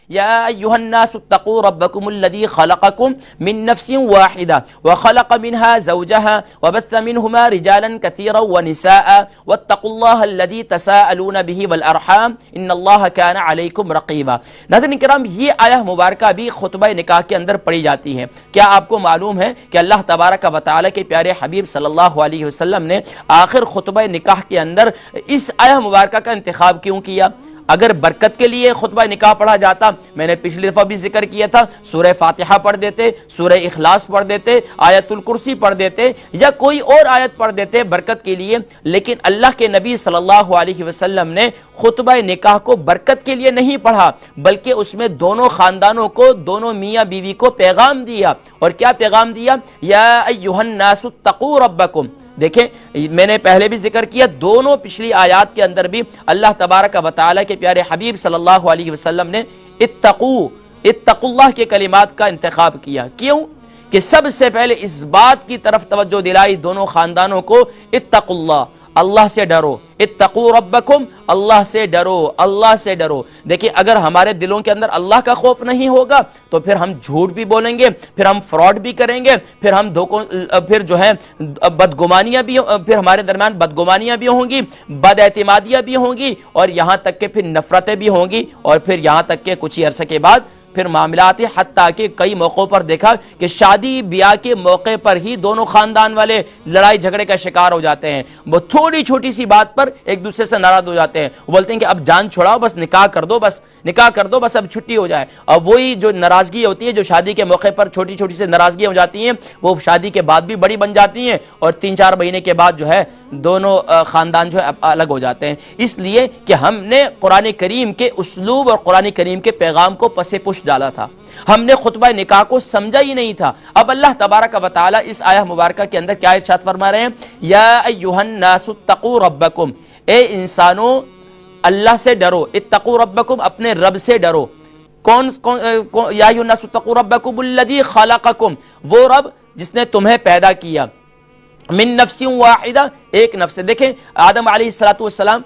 یا ایھا الناس اتقوا ربکم الذی خلقکم من نفس واحدہ وخلق منها زوجها وبث منهما رجالا كثيرا ونساء واتقوا اللہ الذی تساءلون به والارحام ان اللہ کان علیکم رقیبا۔ ناظرین کرام، یہ آیہ مبارکہ بھی خطبہ نکاح کے اندر پڑھی جاتی ہے۔ کیا آپ کو معلوم ہے کہ اللہ تبارک و تعالی کے پیارے حبیب صلی اللہ علیہ وسلم نے آخر خطبہ نکاح کے اندر اس آیہ مبارکہ کا انتخاب کیوں کیا؟ اگر برکت کے لیے خطبہ نکاح پڑھا جاتا، میں نے پچھلی دفعہ بھی ذکر کیا تھا، سورہ فاتحہ پڑھ دیتے، سورہ اخلاص پڑھ دیتے، آیت الکرسی پڑھ دیتے یا کوئی اور آیت پڑھ دیتے برکت کے لیے، لیکن اللہ کے نبی صلی اللہ علیہ وسلم نے خطبہ نکاح کو برکت کے لیے نہیں پڑھا، بلکہ اس میں دونوں خاندانوں کو، دونوں میاں بیوی کو پیغام دیا۔ اور کیا پیغام دیا؟ یا ایھا الناس اتقوا ربکم۔ دیکھیں، میں نے پہلے بھی ذکر کیا، دونوں پچھلی آیات کے اندر بھی اللہ تبارک و تعالی کے پیارے حبیب صلی اللہ علیہ وسلم نے اتقوا اللہ کے کلمات کا انتخاب کیا۔ کیوں؟ کہ سب سے پہلے اس بات کی طرف توجہ دلائی دونوں خاندانوں کو، اتقوا اللہ، اللہ سے ڈرو، اتقوا ربکم، اللہ سے ڈرو، اللہ سے ڈرو۔ دیکھیں، اگر ہمارے دلوں کے اندر اللہ کا خوف نہیں ہوگا تو پھر ہم جھوٹ بھی بولیں گے، پھر ہم فراڈ بھی کریں گے، پھر جو ہے بدگمانیاں بھی، پھر ہمارے درمیان بدگمانیاں بھی ہوں گی، بد اعتمادیاں بھی ہوں گی، اور یہاں تک کہ پھر نفرتیں بھی ہوں گی، اور پھر یہاں تک کہ کچھ ہی عرصے کے بعد پھر معاملات، حتیٰ کہ کئی موقعوں پر دیکھا کہ شادی بیاہ کے موقع پر ہی دونوں خاندان والے لڑائی جھگڑے کا شکار ہو جاتے ہیں۔ وہ تھوڑی چھوٹی سی بات پر ایک دوسرے سے ناراض ہو جاتے ہیں، وہ بولتے ہیں کہ اب جان چھوڑاؤ، بس نکاح کر دو، بس نکاح کر دو، بس اب چھٹی ہو جائے۔ اور وہی جو ناراضگی ہوتی ہے، جو شادی کے موقع پر چھوٹی چھوٹی سے ناراضگیاں ہو جاتی ہیں، وہ شادی کے بعد بھی بڑی بن جاتی ہیں، اور 3-4 مہینے کے بعد جو ہے دونوں خاندان جو ہے الگ ہو جاتے ہیں۔ اس لیے کہ ہم نے قرآن کریم کے اسلوب اور قرآن کریم کے پیغام کو پس پش ڈالا تھا، ہم نے خطبہ نکاح کو سمجھا ہی نہیں تھا۔ اب اللہ تبارک و تعالی اس آیہ مبارکہ کے اندر کیا ارشاد فرما رہے ہیں؟ یا ایھا الناس اتقوا ربکم، اے انسانوں اللہ سے ڈرو، اتقوا ربکم، اپنے رب سے ڈرو۔ یا ایھا الناس اتقوا ربکم الذی خلقکم، وہ رب جس نے تمہیں پیدا کیا، من نفس واحدہ، ایک نفس سے۔ دیکھیں، آدم علیہ السلام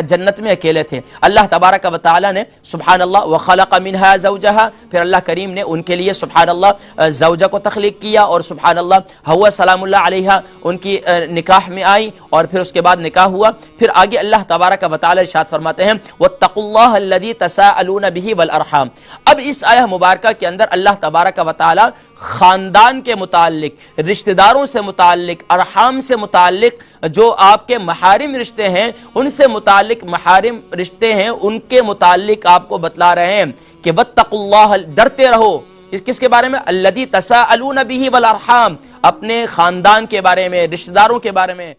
جنت میں اکیلے تھے، اللہ تبارک و تعالی نے سبحان اللہ وخلق منها زوجها، پھر اللہ کریم نے ان کے لیے سبحان اللہ زوجہ کو تخلیق کیا، اور سبحان اللہ حوا سلام اللہ علیہ ان کی نکاح میں آئی، اور پھر اس کے بعد نکاح ہوا۔ پھر آگے اللہ تبارک و تعالی ارشاد فرماتے ہیں واتقوا اللہ الذی تساءلون به والارحام۔ اب اس آیہ مبارکہ کے اندر اللہ تبارک و تعالی خاندان کے متعلق، رشتہ داروں سے متعلق، ارحام سے متعلق، جو آپ کے محارم رشتے ہیں ان سے متعلق محارم رشتے ہیں، ان کے متعلق آپ کو بتلا رہے ہیں کہ واتقوا اللہ، ڈرتے رہو۔ اس کس کے بارے میں؟ الذی تساءلون به والارحام، اپنے خاندان کے بارے میں، رشتہ داروں کے بارے میں۔